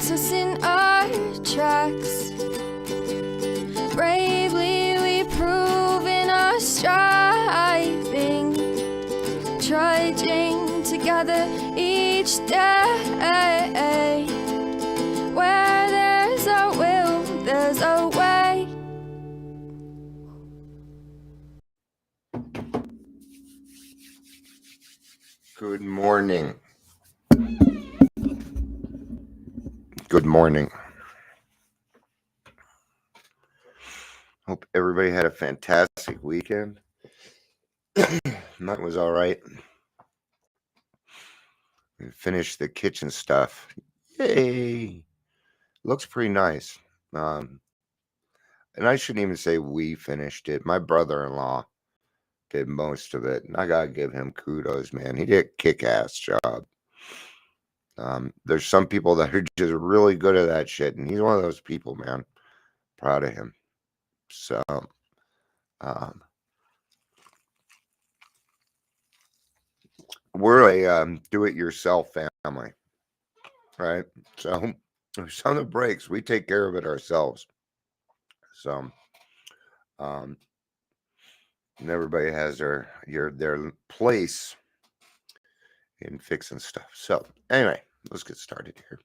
stops us in our tracks. Bravely we prove in our striving, trudging together each day. Where there's a will, there's a way. Good morning. Good morning. Hope everybody had a fantastic weekend. Mine was all right. We finished the kitchen stuff. Yay! Looks pretty nice. And I shouldn't even say we finished it. My brother-in-law did most of it, and I gotta give him kudos, man. He did a kick-ass job. There's some people that are just really good at that shit, and he's one of those people, man. Proud of him. So, we're a do-it-yourself family, right? So, if something breaks, we take care of it ourselves. So, and everybody has their place in fixing stuff. So, anyway, let's get started here.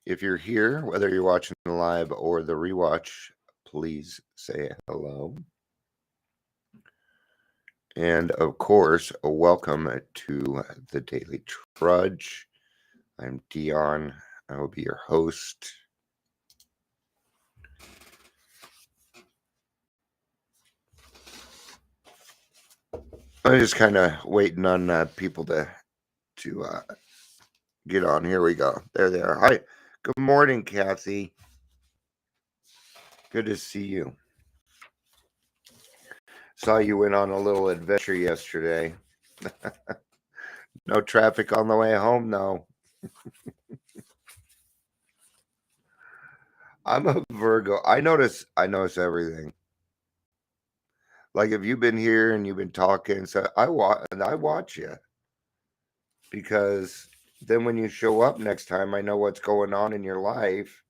If you're here, whether you're watching the live or the rewatch, please say hello. And of course, a welcome to the Daily Trudge. I'm Dion. I will be your host. I'm just kind of waiting on people to get on. Here we go. There they are. Hi. Good morning, Kathy. Good to see you. Saw you went on a little adventure yesterday. No traffic on the way home, though. I'm a Virgo. I notice everything. Like if you've been here and you've been talking, so I watch you. Because then when you show up next time, I know what's going on in your life.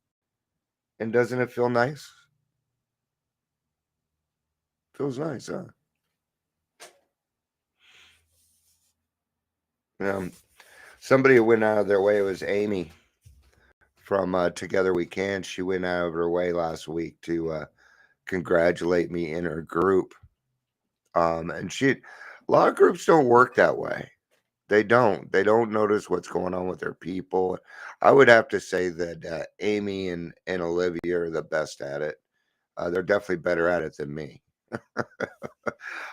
And doesn't it feel nice? Feels nice, huh? Somebody went out of their way. It was Amy from Together We Can. She went out of her way last week to congratulate me in her group. And a lot of groups don't work that way. They don't notice what's going on with their people. I would have to say that Amy and Olivia are the best at it. They're definitely better at it than me.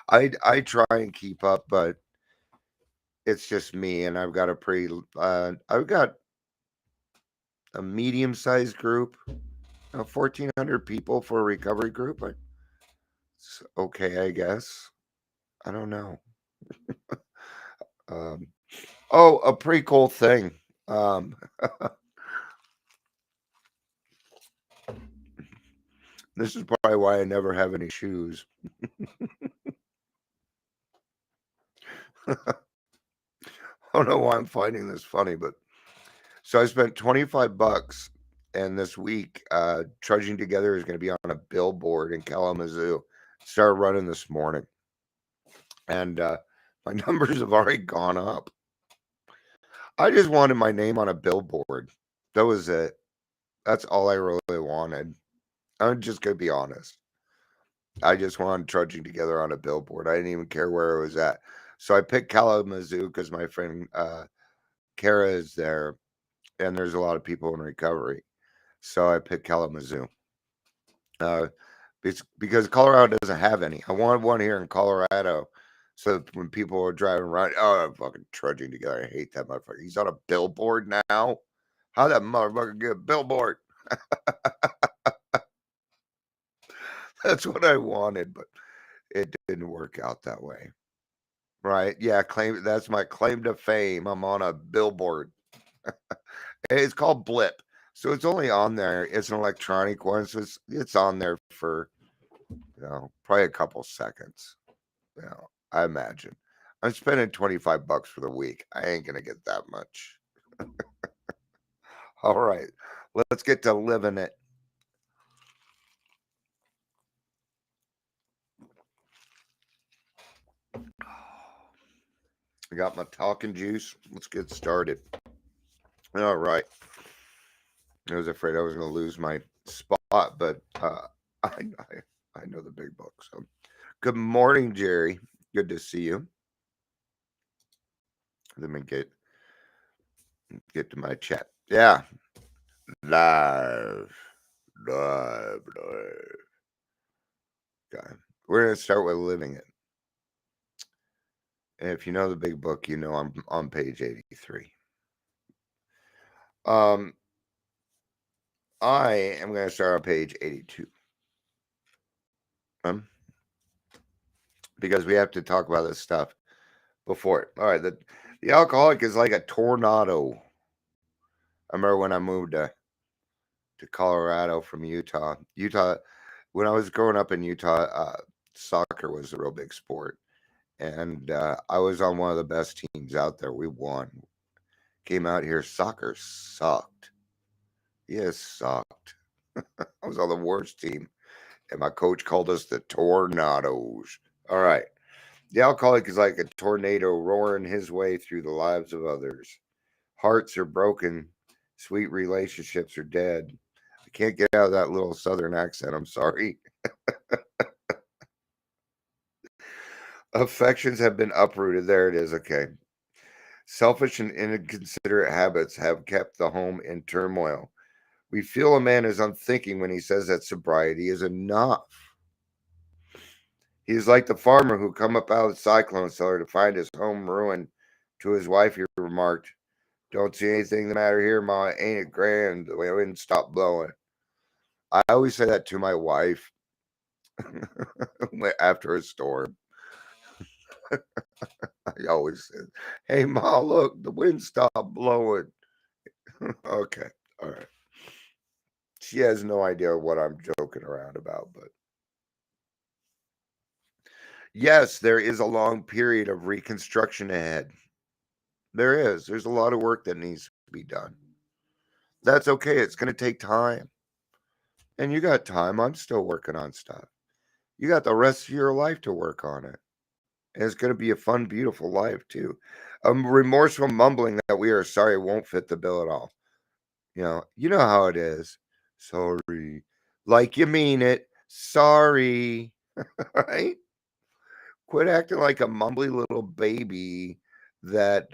I try and keep up, but it's just me, and I've got a medium-sized group, 1,400 people for a recovery group. It's okay, I guess. I don't know. A pretty cool thing. This is probably why I never have any shoes. I don't know why I'm finding this funny, but so I spent $25, and this week, Trudging Together is going to be on a billboard in Kalamazoo. Started running this morning, and my numbers have already gone up. I just wanted my name on a billboard. That was it. That's all I really wanted. I'm just going to be honest. I just wanted Trudging Together on a billboard. I didn't even care where it was at. So I picked Kalamazoo because my friend Kara is there, and there's a lot of people in recovery. So I picked Kalamazoo. Because Colorado doesn't have any. I wanted one here in Colorado. So when people are driving around, I'm fucking Trudging Together. I hate that motherfucker. He's on a billboard now. How that motherfucker get a billboard? That's what I wanted, but it didn't work out that way. Right? Yeah, that's my claim to fame. I'm on a billboard. It's called Blip. So it's only on there. It's an electronic one, so it's on there for probably a couple seconds. I imagine. I'm spending $25 for the week. I ain't gonna get that much. All right. Let's get to living it. I got my talking juice. Let's get started. All right. I was afraid I was going to lose my spot, but I, I know the big book. So, good morning, Jerry. Good to see you. Let me get to my chat. Yeah, live. Okay, we're gonna start with living it. And if you know the big book, you know I'm on page 83. I am gonna start on page 82. Because we have to talk about this stuff before it. All right, the alcoholic is like a tornado. I remember when I moved to Colorado from Utah. When I was growing up in Utah, soccer was a real big sport. And I was on one of the best teams out there. We won. Came out here, soccer sucked. Yes, sucked. I was on the worst team. And my coach called us the Tornadoes. All right. The alcoholic is like a tornado roaring his way through the lives of others. Hearts are broken. Sweet relationships are dead. I can't get out of that little southern accent. I'm sorry. Affections have been uprooted. There it is. Okay. Selfish and inconsiderate habits have kept the home in turmoil. We feel a man is unthinking when he says that sobriety is enough. He is like the farmer who come up out of the cyclone cellar to find his home ruined. To his wife, he remarked, "Don't see anything the matter here, Ma. Ain't it grand? The wind stopped blowing." I always say that to my wife after a storm. I always say, "Hey, Ma, look, the wind stopped blowing." Okay, all right. She has no idea what I'm joking around about, but yes, there is a long period of reconstruction ahead. There is. There's a lot of work that needs to be done. That's okay. It's going to take time. And you got time. I'm still working on stuff. You got the rest of your life to work on it. And it's going to be a fun, beautiful life, too. Remorseful mumbling that we are sorry won't fit the bill at all. You know how it is. Sorry. Like you mean it. Sorry. Right? Quit acting like a mumbly little baby that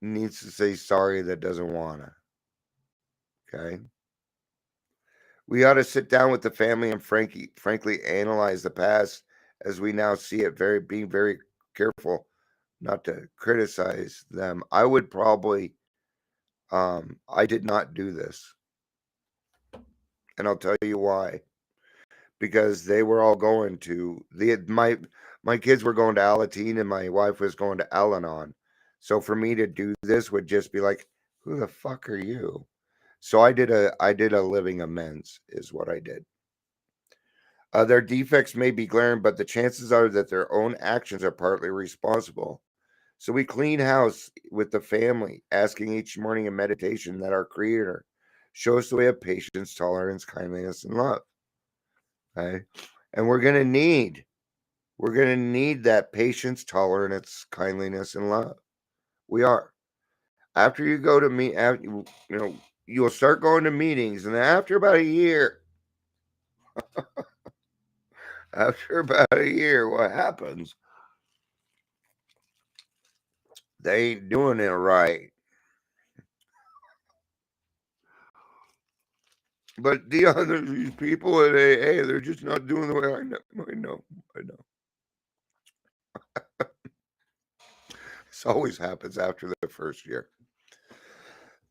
needs to say sorry that doesn't wanna. Okay. We ought to sit down with the family and frankly analyze the past as we now see it, being very careful not to criticize them. I would probably I did not do this. And I'll tell you why. Because they were all going to my kids were going to Alateen and my wife was going to Al-Anon. So for me to do this would just be like, who the fuck are you? So I did a living amends is what I did. Their defects may be glaring, but the chances are that their own actions are partly responsible. So we clean house with the family, asking each morning in meditation that our Creator show us the way of patience, tolerance, kindliness, and love. Okay? And we're gonna need that patience, tolerance, kindliness, and love. We are. After you go to meet, you'll start going to meetings, and after about a year, what happens? They ain't doing it right. But these people at AA, they're just not doing the way I know. This always happens after the first year.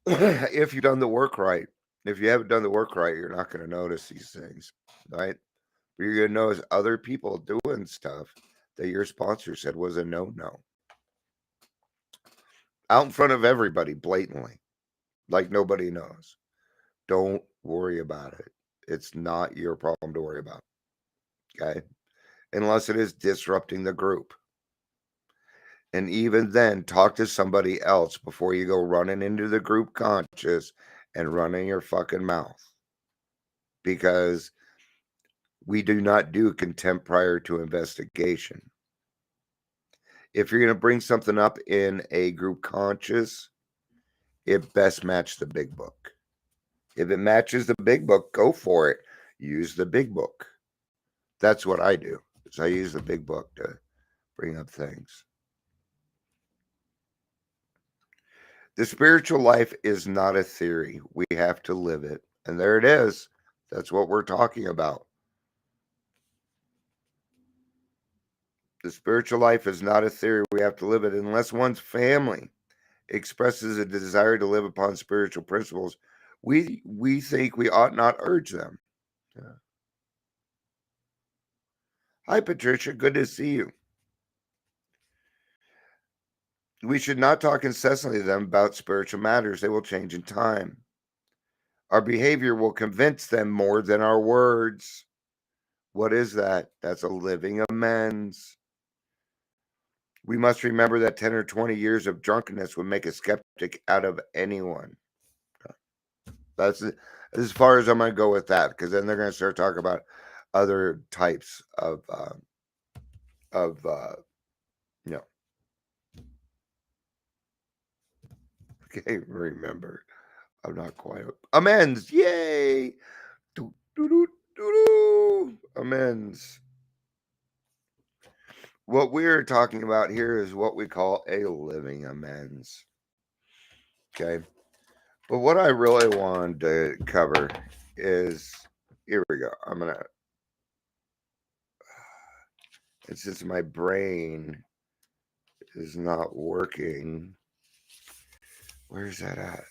If you've done the work right. If you haven't done the work right, you're not going to notice these things, right? But you're going to notice other people doing stuff that your sponsor said was a no-no. Out in front of everybody, blatantly, like nobody knows. Don't worry about it. It's not your problem to worry about, okay? Unless it is disrupting the group. And even then, talk to somebody else before you go running into the group conscious and running your fucking mouth. Because we do not do contempt prior to investigation. If you're going to bring something up in a group conscious, it best match the big book. If it matches the big book, go for it. Use the big book. That's what I do. Is I use the big book to bring up things. The spiritual life is not a theory. We have to live it. And there it is. That's what we're talking about. The spiritual life is not a theory. We have to live it. Unless one's family expresses a desire to live upon spiritual principles, we think we ought not urge them. Yeah. Hi, Patricia. Good to see you. We should not talk incessantly to them about spiritual matters. They will change in time. Our behavior will convince them more than our words. What is that? That's a living amends. We must remember that 10 or 20 years of drunkenness would make a skeptic out of anyone. That's as far as I'm going to go with that, because then they're going to start talking about other types of you know. Okay, remember, I'm not quite amends. Yay! Do, do, do, do, do. Amends. What we're talking about here is what we call a living amends. Okay. But what I really wanted to cover is here we go. I'm going to, it's just my brain is not working. Where's that at?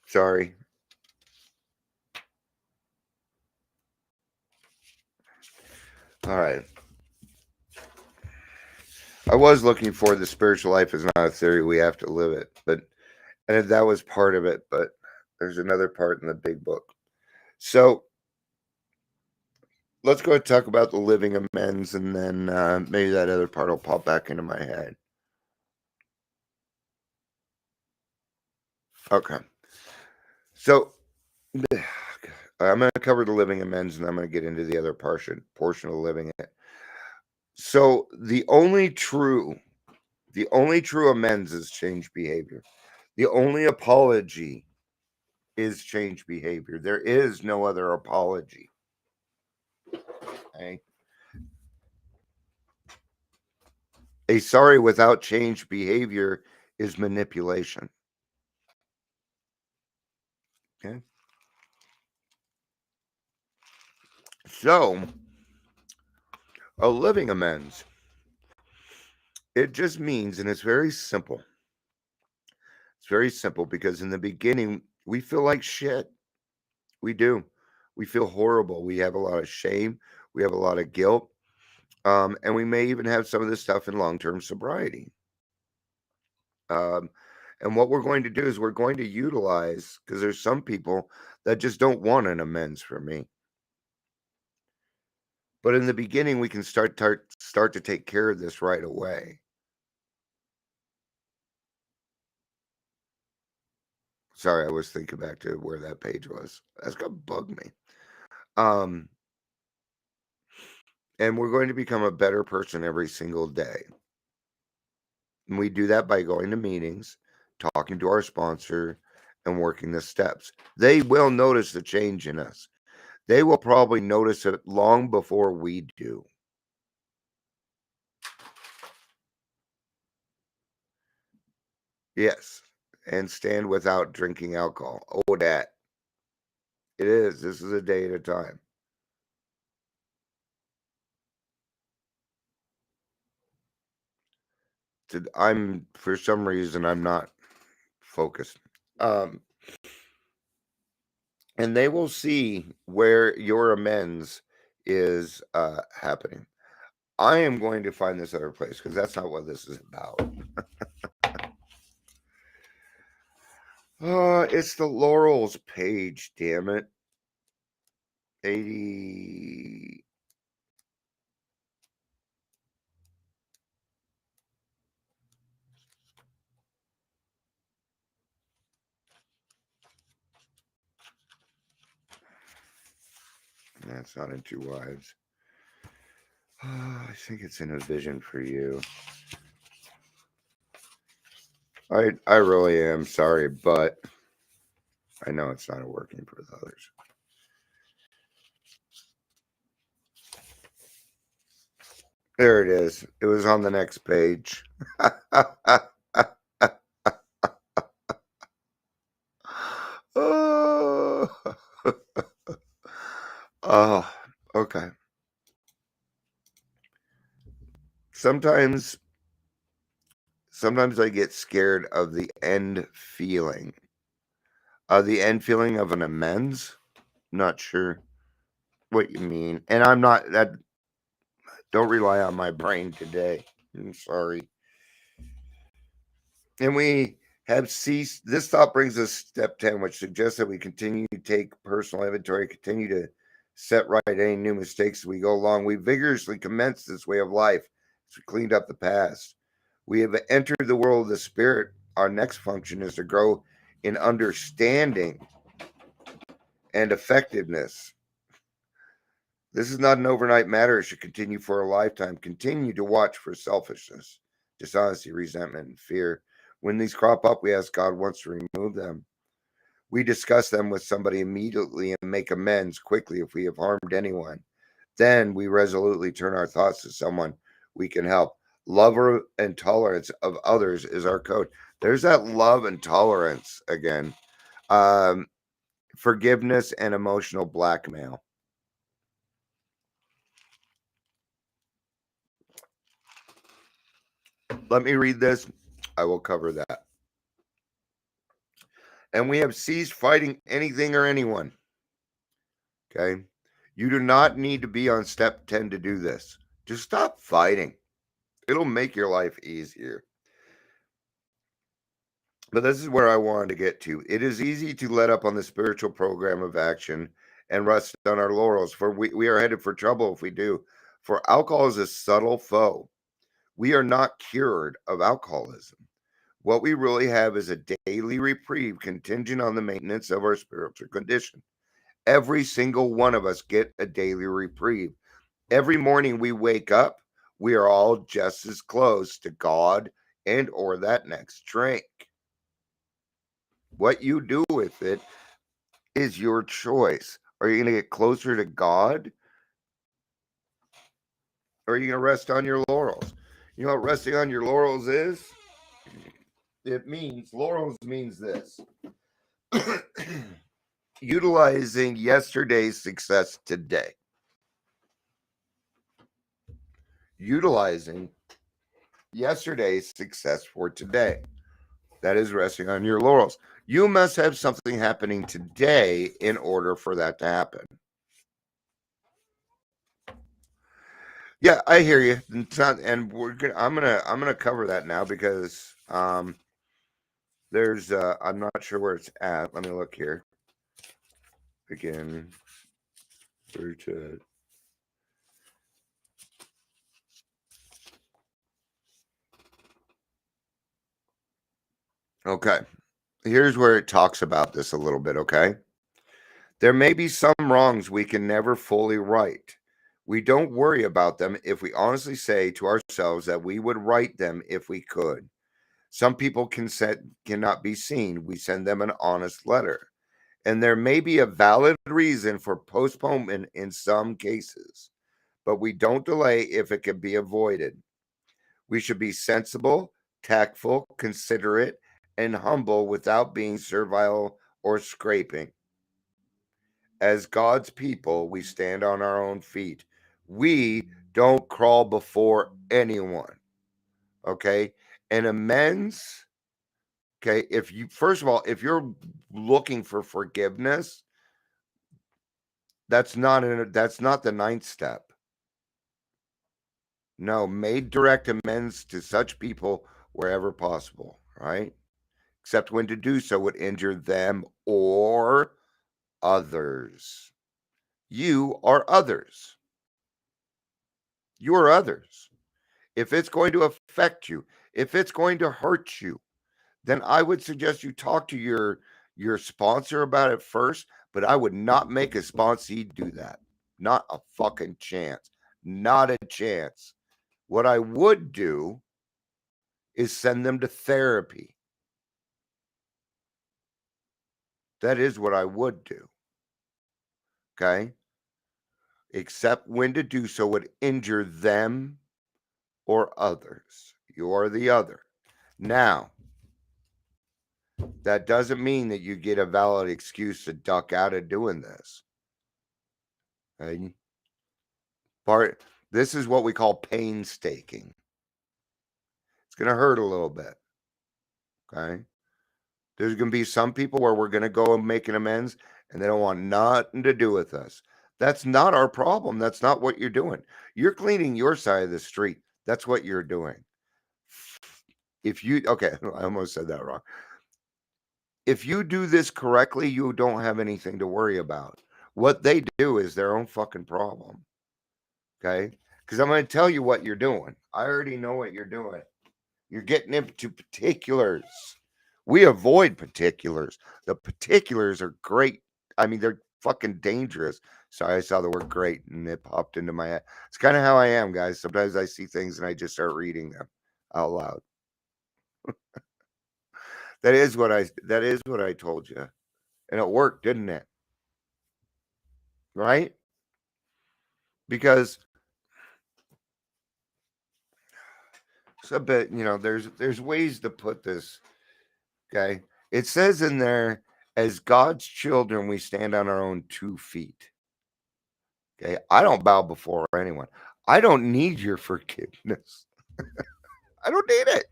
Sorry. All right. I was looking for the spiritual life is not a theory. We have to live it. And that was part of it. But there's another part in the big book. So let's go and talk about the living amends. And then maybe that other part will pop back into my head. Okay. So I'm going to cover the living amends, and I'm going to get into the other portion of living it. So the only true amends is change behavior. The only apology is change behavior. There is no other apology. Okay? A sorry without change behavior is manipulation. Okay? So, a living amends, it just means, and it's very simple. It's very simple because in the beginning, we feel like shit. We do. We feel horrible. We have a lot of shame. We have a lot of guilt. And we may even have some of this stuff in long term sobriety. And what we're going to do is we're going to utilize, because there's some people that just don't want an amends from me. But in the beginning, we can start to take care of this right away. Sorry, I was thinking back to where that page was. That's gonna bug me. And we're going to become a better person every single day. And we do that by going to meetings, talking to our sponsor, and working the steps. They will notice the change in us. They will probably notice it long before we do. Yes. And stand without drinking alcohol. Oh, that. It is. This is a day at a time. For some reason, I'm not focused. And they will see where your amends is happening. I am going to find this other place because that's not what this is about. It's the Laurels page, damn it. 80. That's not in Two Wives. I think it's in A Vision for You. I really am sorry, but I know it's not working for the others. There it is. It was on the next page. Oh. Oh, okay. Sometimes I get scared of the end feeling. The end feeling of an amends. Not sure what you mean. And I'm not that don't rely on my brain today. I'm sorry. And we have ceased. This thought brings us step 10, which suggests that we continue to take personal inventory, continue to set right any new mistakes as we go along. We vigorously commenced this way of life as we cleaned up the past. We have entered the world of the spirit. Our next function is to grow in understanding and effectiveness. This is not an overnight matter. It should continue for a lifetime. Continue to watch for selfishness, dishonesty, resentment, and fear. When these crop up, we ask God once to remove them. We discuss them with somebody immediately and make amends quickly if we have harmed anyone. Then we resolutely turn our thoughts to someone we can help. Love and tolerance of others is our code. There's that love and tolerance again. Forgiveness and emotional blackmail. Let me read this. I will cover that. And we have ceased fighting anything or anyone. Okay. You do not need to be on step 10 to do this. Just stop fighting. It'll make your life easier. But this is where I wanted to get to. It is easy to let up on the spiritual program of action and rest on our laurels, for we are headed for trouble if we do. For alcohol is a subtle foe. We are not cured of alcoholism. What we really have is a daily reprieve contingent on the maintenance of our spiritual condition. Every single one of us get a daily reprieve. Every morning we wake up, we are all just as close to God and or that next drink. What you do with it is your choice. Are you going to get closer to God? Or are you going to rest on your laurels? You know what resting on your laurels is? Laurels means this. Utilizing yesterday's success today. Utilizing yesterday's success for today. That is resting on your laurels. You must have something happening today in order for that to happen. Yeah, I hear you. And I'm gonna cover that now because there's I'm not sure where it's at. Let me look here. Again, through to okay. Here's where it talks about this a little bit, okay? There may be some wrongs we can never fully right. We don't worry about them if we honestly say to ourselves that we would right them if we could. Some people cannot be seen. We send them an honest letter. And there may be a valid reason for postponement in some cases, but we don't delay if it can be avoided. We should be sensible, tactful, considerate, and humble without being servile or scraping. As God's people, we stand on our own feet. We don't crawl before anyone. Okay. And amends. Okay. If you, first of all, if you're looking for forgiveness, that's not the ninth step. No, made direct amends to such people wherever possible. Right. except when to do so would injure them or others. You are others. You are others. If it's going to affect you, if it's going to hurt you, then I would suggest you talk to your sponsor about it first, but I would not make a sponsee do that. Not a fucking chance. Not a chance. What I would do is send them to therapy. That is what I would do. Okay? Except when to do so would injure them or others. You are the other. Now, that doesn't mean that you get a valid excuse to duck out of doing this. Okay? This is what we call painstaking. It's going to hurt a little bit. Okay? There's going to be some people where we're going to go and make an amends and they don't want nothing to do with us. That's not our problem. That's not what you're doing. You're cleaning your side of the street. That's what you're doing. Okay, I almost said that wrong. If you do this correctly, you don't have anything to worry about. What they do is their own fucking problem. Okay? Because I'm going to tell you what you're doing. I already know what you're doing. You're getting into particulars. We avoid particulars. The particulars are great. I mean, they're fucking dangerous. Sorry, I saw the word great and it popped into my head. It's kind of how I am, guys. Sometimes I see things and I just start reading them out loud. That is what I told you. And it worked, didn't it? Right? Because it's a bit, there's ways to put this. Okay. It says in there, as God's children, we stand on our own 2 feet. Okay. I don't bow before anyone. I don't need your forgiveness. I don't need it.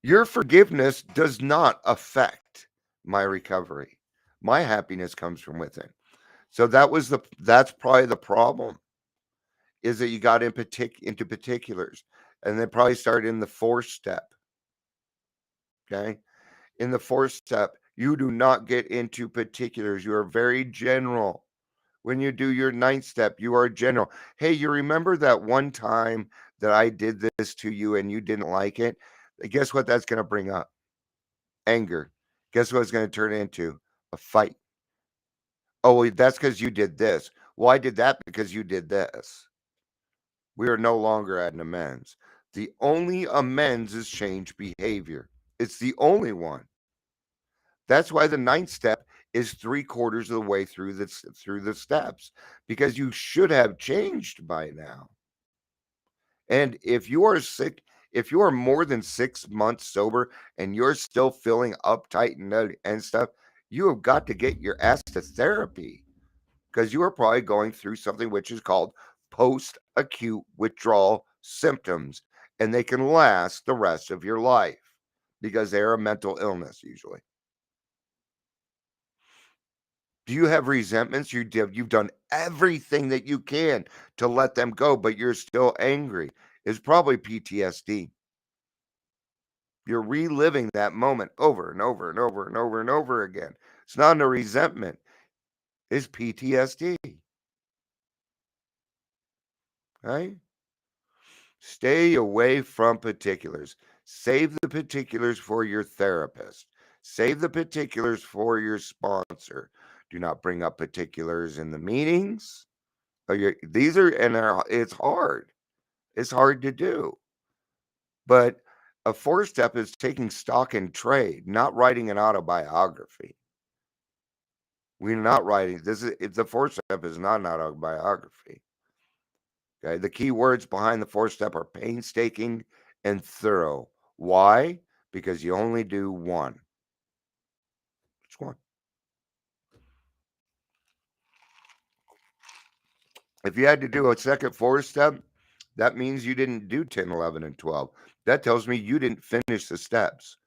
Your forgiveness does not affect my recovery. My happiness comes from within. So that's probably the problem, is that you got into particulars, and they probably started in the 4th step. Okay. In the 4th step, you do not get into particulars. You are very general. When you do your 9th step, you are general. Hey, you remember that one time that I did this to you and you didn't like it? Guess what that's going to bring up? Anger. Guess what it's going to turn into? A fight. Oh, well, that's because you did this. Well, I did that because you did this. We are no longer at an amends. The only amends is change behavior. It's the only one. That's why the 9th step is 3/4 of the way through the steps, because you should have changed by now. And if you are sick, if you are more than 6 months sober and you're still feeling uptight and stuff, you have got to get your ass to therapy, because you are probably going through something which is called post-acute withdrawal symptoms, and they can last the rest of your life because they're a mental illness usually. Do you have resentments? You've done everything that you can to let them go, but you're still angry. It's probably PTSD. You're reliving that moment over and over and over and over and over again. It's not a resentment. It's PTSD. Right? Stay away from particulars. Save the particulars for your therapist. Save the particulars for your sponsor. Do not bring up particulars in the meetings. It's hard. It's hard to do. But a 4th step is taking stock in trade, not writing an autobiography. We're not writing the 4th step is not an autobiography. Okay. The key words behind the 4th step are painstaking and thorough. Why? Because you only do one. Which one? If you had to do a second 4th step, that means you didn't do 10, 11, and 12. That tells me you didn't finish the steps.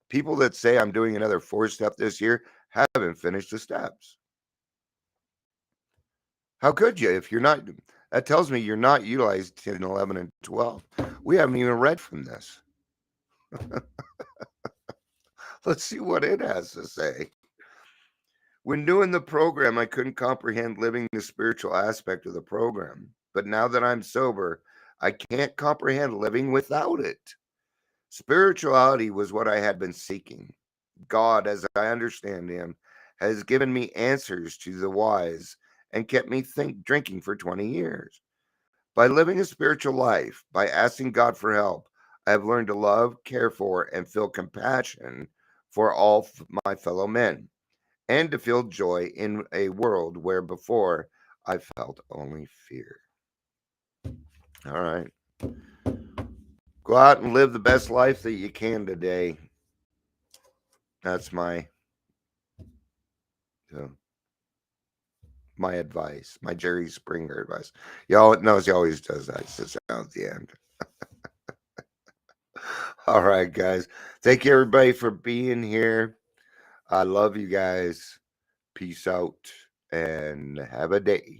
People that say I'm doing another 4th step this year haven't finished the steps. How could you? If you're not, that tells me you're not utilized 10, 11, and 12. We haven't even read from this. Let's see what it has to say. When doing the program, I couldn't comprehend living the spiritual aspect of the program. But now that I'm sober, I can't comprehend living without it. Spirituality was what I had been seeking. God, as I understand him, has given me answers to the whys and kept me drinking for 20 years. By living a spiritual life, by asking God for help, I have learned to love, care for, and feel compassion for all my fellow men, and to feel joy in a world where before I felt only fear. All right. Go out and live the best life that you can today. That's uh, my advice, my Jerry Springer advice. Y'all knows he always does that. He sits down at the end. All right, guys. Thank you, everybody, for being here. I love you guys. Peace out and have a day.